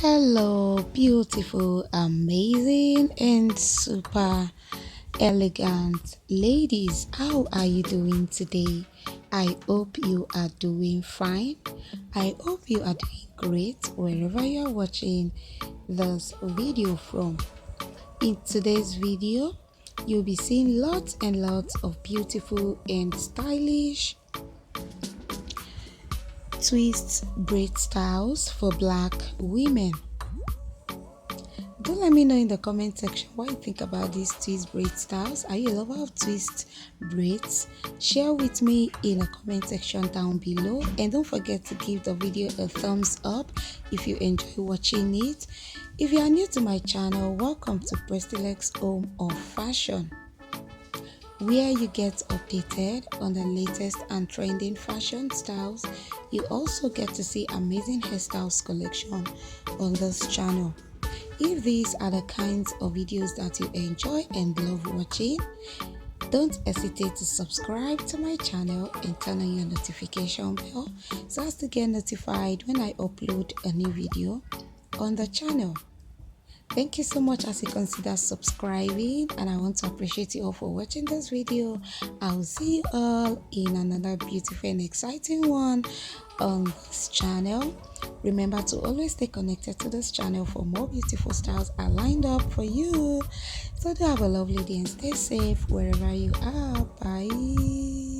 Hello, beautiful, amazing, and super elegant ladies. How are you doing today? I hope you are doing fine. I hope you are doing great wherever you are watching this video from. In today's video, you'll be seeing lots and lots of beautiful and stylish twist braid styles for black women. Do let me know in the comment section what you think about these twist braid styles. Are you a lover of twist braids? Share with me in the comment section down below, and don't forget to give the video a thumbs up if you enjoy watching it. If you are new to my channel, welcome to Prestilex Home of Fashion, where you get updated on the latest and trending fashion styles. You also get to see amazing hairstyles collection on this channel. If these are the kinds of videos that you enjoy and love watching, don't hesitate to subscribe to my channel and turn on your notification bell so as to get notified when I upload a new video on the channel. Thank you so much as you consider subscribing, and I want to appreciate you all for watching this video. I'll see you all in another beautiful and exciting one on this channel. Remember to always stay connected to this channel for more beautiful styles are lined up for you. So do have a lovely day and stay safe wherever you are. Bye.